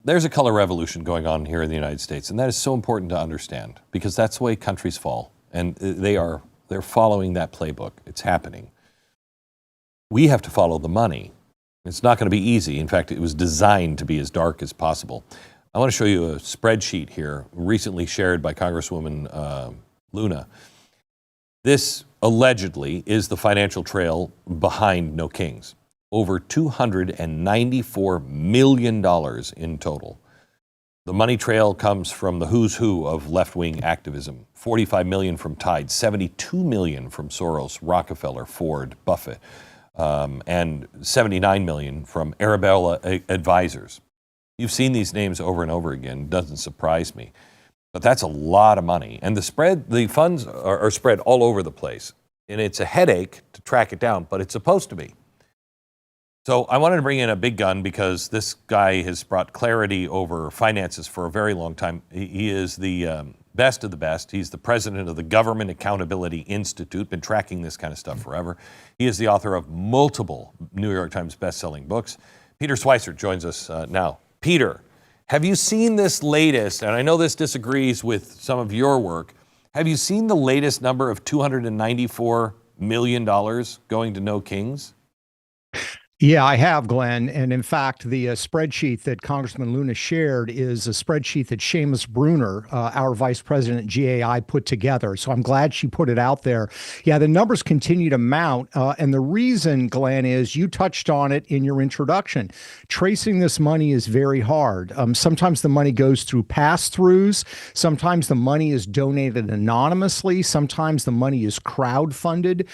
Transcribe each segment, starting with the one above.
there's a color revolution going on here in the United States, and that is so important to understand because that's the way countries fall, and they're following that playbook. It's happening. We have to follow the money. It's not going to be easy. In fact, it was designed to be as dark as possible. I want to show you a spreadsheet here recently shared by Congresswoman Luna. This allegedly is the financial trail behind No Kings. Over $294 million in total. The money trail comes from the who's who of left-wing activism. $45 million from Tide, $72 million from Soros, Rockefeller, Ford, Buffett, and $79 million from Arabella advisors. You've seen these names over and over again. Doesn't surprise me. But that's a lot of money. And the funds are spread all over the place. And it's a headache to track it down, but it's supposed to be. So I wanted to bring in a big gun because this guy has brought clarity over finances for a very long time. He is the best of the best. He's the president of the Government Accountability Institute, been tracking this kind of stuff forever. He is the author of multiple New York Times best-selling books. Peter Schweizer joins us now. Peter, have you seen this latest, and I know this disagrees with some of your work, have you seen the latest number of $294 million going to No Kings? Yeah, I have, Glenn. And in fact, the spreadsheet that Congressman Luna shared is a spreadsheet that Seamus Bruner, our vice president at GAI, put together. So I'm glad she put it out there. Yeah, the numbers continue to mount. And the reason, Glenn, is you touched on it in your introduction. Tracing this money is very hard. Sometimes the money goes through pass-throughs. Sometimes the money is donated anonymously. Sometimes the money is crowdfunded.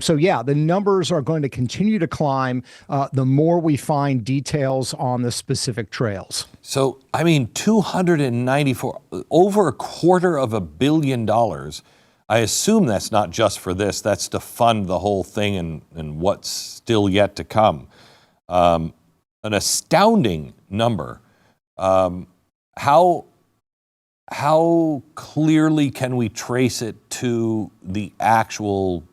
So yeah, the numbers are going to continue to climb. The more we find details on the specific trails. So, I mean, 294, over $250 million. I assume that's not just for this, that's to fund the whole thing and what's still yet to come. An astounding number. How clearly can we trace it to the actual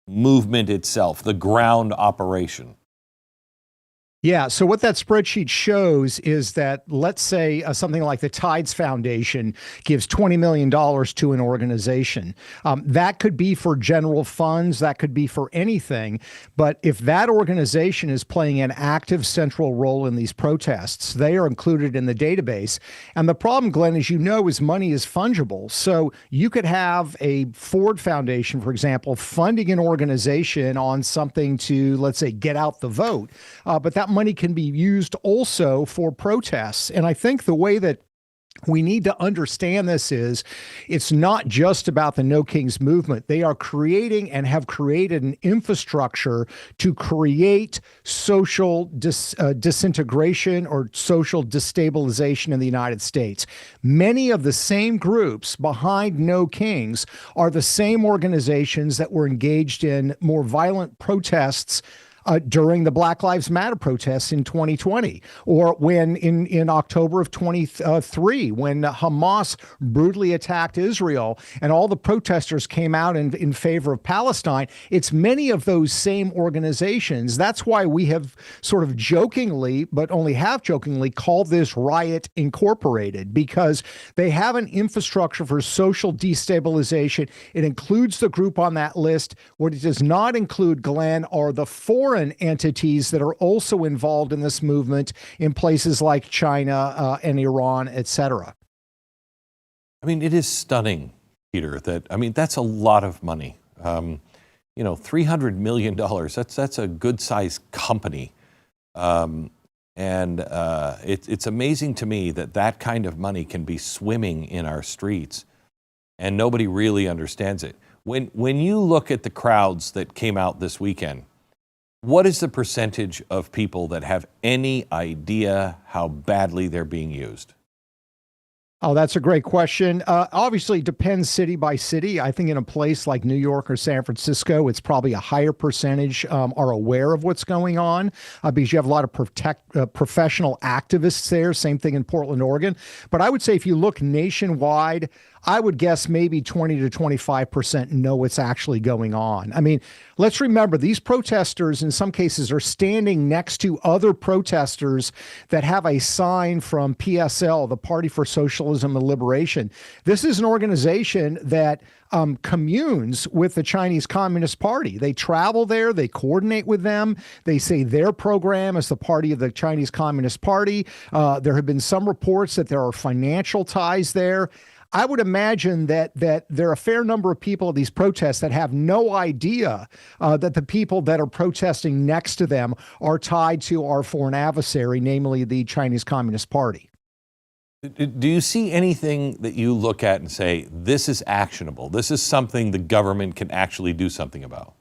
movement itself, the ground operation? Yeah, so what that spreadsheet shows is that, let's say something like the Tides Foundation gives $20 million to an organization. That could be for general funds, that could be for anything. But if that organization is playing an active central role in these protests, they are included in the database. And the problem, Glenn, as you know, is money is fungible. So you could have a Ford Foundation, for example, funding an organization on something to, let's say, get out the vote. But that money can be used also for protests. And I think the way that we need to understand this is it's not just about the No Kings movement. They are creating and have created an infrastructure to create social disintegration or social destabilization in the United States. Many of the same groups behind No Kings are the same organizations that were engaged in more violent protests during the Black Lives Matter protests in 2020, or when in October of 23, when Hamas brutally attacked Israel and all the protesters came out in favor of Palestine. It's many of those same organizations. That's why we have sort of jokingly, but only half jokingly, called this Riot Incorporated, because they have an infrastructure for social destabilization. It includes the group on that list. What it does not include, Glenn, are the foreign entities that are also involved in this movement in places like China and Iran, etc. I mean, it is stunning, Peter, that's a lot of money. $300 million, that's a good-sized company. It's amazing to me that kind of money can be swimming in our streets and nobody really understands it. When you look at the crowds that came out this weekend, what is the percentage of people that have any idea how badly they're being used? Oh, that's a great question. Obviously, it depends city by city. I think in a place like New York or San Francisco, it's probably a higher percentage are aware of what's going on because you have a lot of professional activists there. Same thing in Portland, Oregon. But I would say if you look nationwide, I would guess maybe 20 to 25% know what's actually going on. I mean, let's remember these protesters in some cases are standing next to other protesters that have a sign from PSL, the Party for Socialism and Liberation. This is an organization that communes with the Chinese Communist Party. They travel there, they coordinate with them. They say their program is the party of the Chinese Communist Party. There have been some reports that there are financial ties there. I would imagine that there are a fair number of people at these protests that have no idea that the people that are protesting next to them are tied to our foreign adversary, namely the Chinese Communist Party. Do you see anything that you look at and say, this is actionable? This is something the government can actually do something about?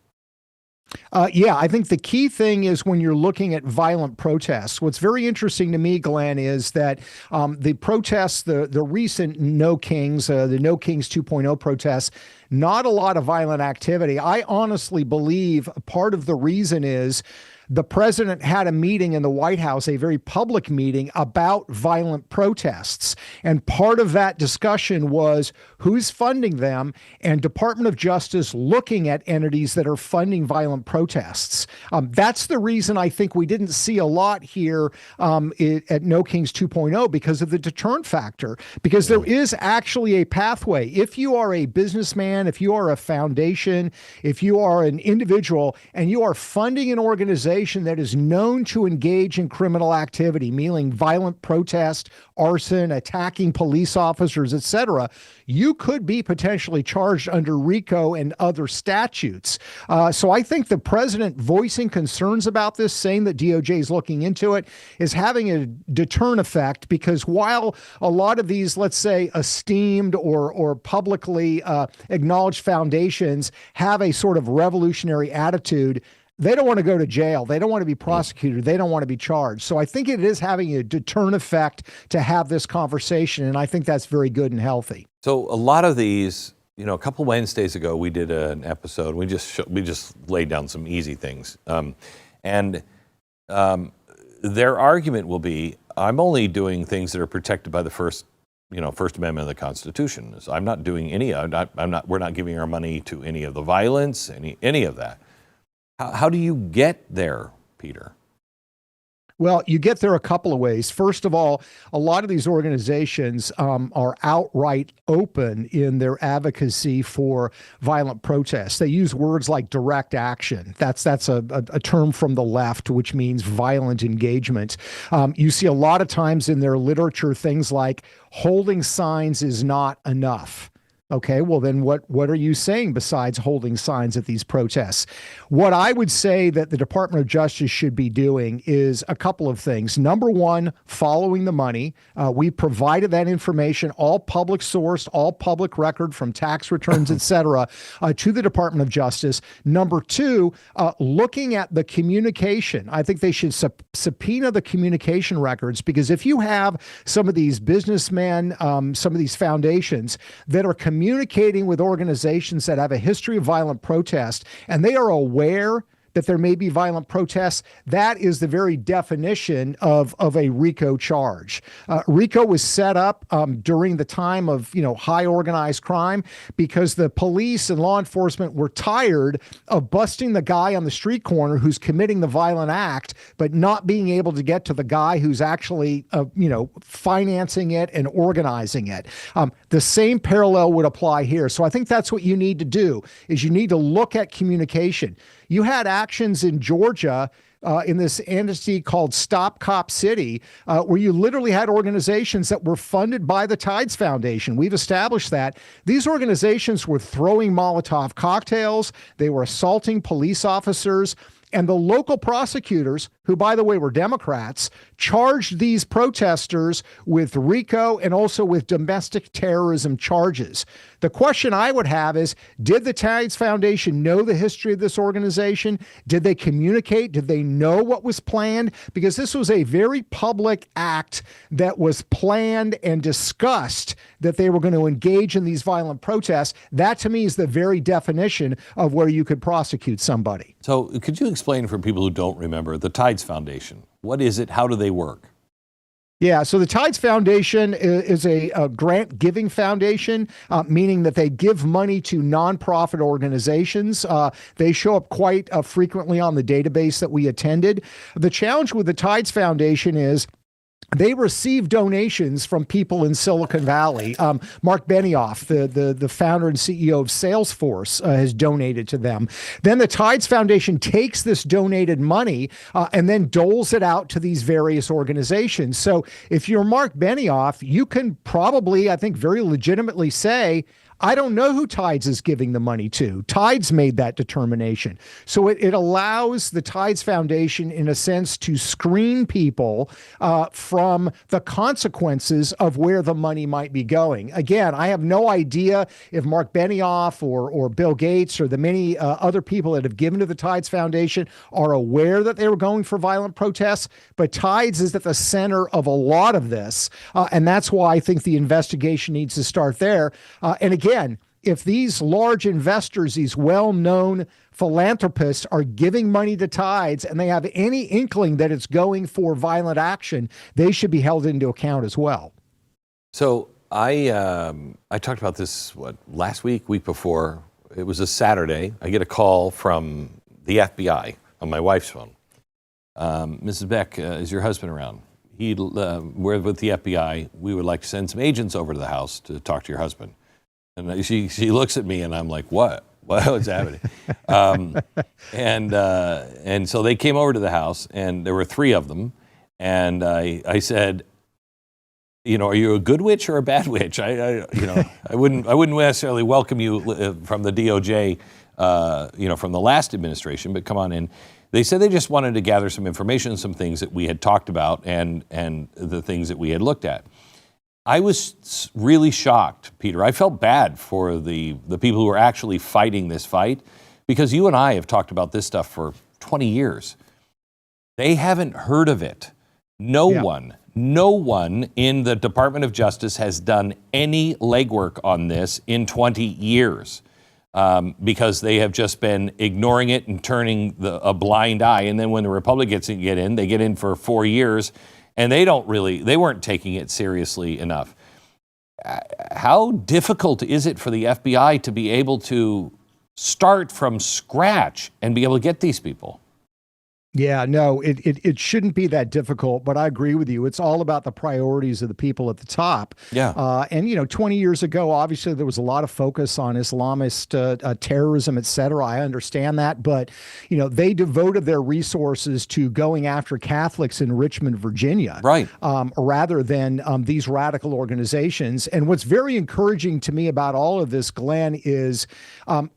Yeah, I think the key thing is when you're looking at violent protests. What's very interesting to me, Glenn, is that the protests, the recent No Kings, the No Kings 2.0 protests, not a lot of violent activity. I honestly believe part of the reason is the president had a meeting in the White House, a very public meeting about violent protests. And part of that discussion was who's funding them and Department of Justice looking at entities that are funding violent protests. That's the reason I think we didn't see a lot here at No Kings 2.0 because of the deterrent factor, because there is actually a pathway. If you are a businessman, if you are a foundation, if you are an individual and you are funding an organization that is known to engage in criminal activity, meaning violent protest, arson, attacking police officers, etc., you could be potentially charged under RICO and other statutes. So I think the president voicing concerns about this, saying that DOJ is looking into it, is having a deterrent effect, because while a lot of these, let's say, esteemed or publicly acknowledged foundations have a sort of revolutionary attitude, they don't want to go to jail. They don't want to be prosecuted. They don't want to be charged. So I think it is having a deterrent effect to have this conversation, and I think that's very good and healthy. So a lot of these, a couple Wednesdays ago, we did an episode. We just laid down some easy things, and their argument will be, I'm only doing things that are protected by the First Amendment of the Constitution. So I'm not doing we're not giving our money to any of the violence, any of that. How do you get there, Peter? Well, you get there a couple of ways. First of all, a lot of these organizations are outright open in their advocacy for violent protests. They use words like direct action. That's a term from the left, which means violent engagement. You see a lot of times in their literature things like holding signs is not enough. Okay, well then what are you saying besides holding signs at these protests? What I would say that the Department of Justice should be doing is a couple of things. Number one, following the money. We provided that information, all public sourced, all public record from tax returns, et cetera, to the Department of Justice. Number two, looking at the communication. I think they should subpoena the communication records, because if you have some of these businessmen, some of these foundations that are communicating with organizations that have a history of violent protest, and they are aware that there may be violent protests, that is the very definition of a RICO charge. RICO was set up during the time of high organized crime because the police and law enforcement were tired of busting the guy on the street corner who's committing the violent act, but not being able to get to the guy who's actually financing it and organizing it. The same parallel would apply here. So I think that's what you need to do, is you need to look at communication. You had actions in Georgia in this entity called Stop Cop City, where you literally had organizations that were funded by the Tides Foundation. We've established that. These organizations were throwing Molotov cocktails. They were assaulting police officers. And the local prosecutors, who, by the way, were Democrats, charged these protesters with RICO and also with domestic terrorism charges. The question I would have is, did the Tides Foundation know the history of this organization? Did they communicate? Did they know what was planned? Because this was a very public act that was planned and discussed, that they were going to engage in these violent protests. That, to me, is the very definition of where you could prosecute somebody. So could you explain for people who don't remember the Tides Foundation? What is it? How do they work? Yeah, so the Tides Foundation is a grant giving foundation, meaning that they give money to nonprofit organizations. They show up quite frequently on the database that we attended. The challenge with the Tides Foundation is they receive donations from people in Silicon Valley. Mark Benioff, the founder and CEO of Salesforce, has donated to them. Then the Tides Foundation takes this donated money and then doles it out to these various organizations. So if you're Mark Benioff, you can probably, I think, very legitimately say, I don't know who Tides is giving the money to. Tides made that determination. So it allows the Tides Foundation, in a sense, to screen people from the consequences of where the money might be going. Again, I have no idea if Mark Benioff or Bill Gates or the many other people that have given to the Tides Foundation are aware that they were going for violent protests, but Tides is at the center of a lot of this. And that's why I think the investigation needs to start there. And again, if these large investors, these well-known philanthropists are giving money to Tides and they have any inkling that it's going for violent action, they should be held into account as well. So I talked about this, last week before. It was a Saturday. I get a call from the FBI on my wife's phone. Mrs. Beck, is your husband around? We're with the FBI. We would like to send some agents over to the house to talk to your husband. And she looks at me and I'm like, what? What's happening? And so they came over to the house and there were 3 of them. And I said, are you a good witch or a bad witch? I wouldn't necessarily welcome you from the DOJ, from the last administration, but come on in. They said they just wanted to gather some information, some things that we had talked about and the things that we had looked at. I was really shocked, Peter. I felt bad for the people who are actually fighting this fight, because you and I have talked about this stuff for 20 years. They haven't heard of it. No one in the Department of Justice has done any legwork on this in 20 years. Because they have just been ignoring it and turning a blind eye. And then when the Republicans get in, they get in for 4 years, and they weren't taking it seriously enough. How difficult is it for the FBI to be able to start from scratch and be able to get these people? Yeah, no, it shouldn't be that difficult, but I agree with you. It's all about the priorities of the people at the top. Yeah. And 20 years ago, obviously, there was a lot of focus on Islamist terrorism, et cetera. I understand that. But, they devoted their resources to going after Catholics in Richmond, Virginia. Right. Rather than these radical organizations. And what's very encouraging to me about all of this, Glenn, is,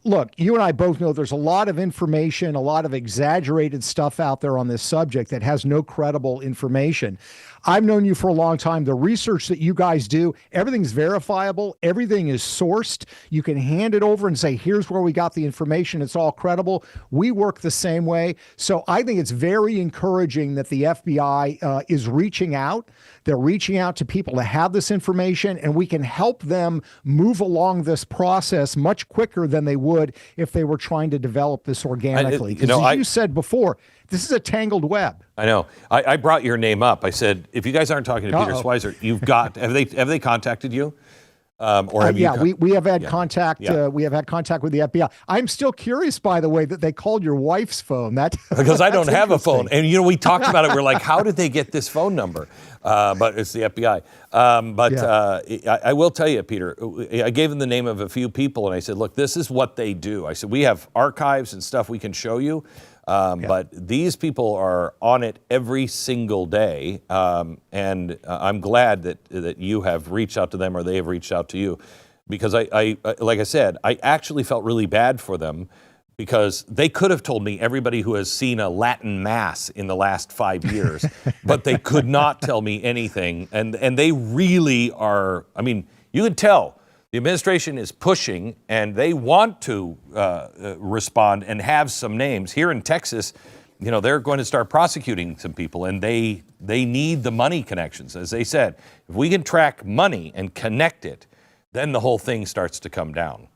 look, you and I both know there's a lot of information, a lot of exaggerated stuff out there on this subject that has no credible information. I've known you for a long time. The research that you guys do, everything's verifiable. Everything is sourced. You can hand it over and say, here's where we got the information. It's all credible. We work the same way. So I think it's very encouraging that the FBI is reaching out. They're reaching out to people to have this information, and we can help them move along this process much quicker than they would if they were trying to develop this organically. Because as you said before, this is a tangled web. I know. I brought your name up. I said, if you guys aren't talking to Peter Schweizer, you've got. Have they contacted you? Or have you? We have had contact. We have had contact with the FBI. I'm still curious, by the way, that they called your wife's phone. Because I don't have a phone, and we talked about it. We're like, how did they get this phone number? But it's the FBI. I will tell you, Peter. I gave them the name of a few people, and I said, look, this is what they do. I said, we have archives and stuff we can show you. But these people are on it every single day, and I'm glad that you have reached out to them or they have reached out to you, because I like I said, I actually felt really bad for them, because they could have told me everybody who has seen a Latin mass in the last 5 years, but they could not tell me anything, and they really are. I mean, you could tell. The administration is pushing, and they want to respond and have some names. Here in Texas, they're going to start prosecuting some people, and they need the money connections. As they said, if we can track money and connect it, then the whole thing starts to come down.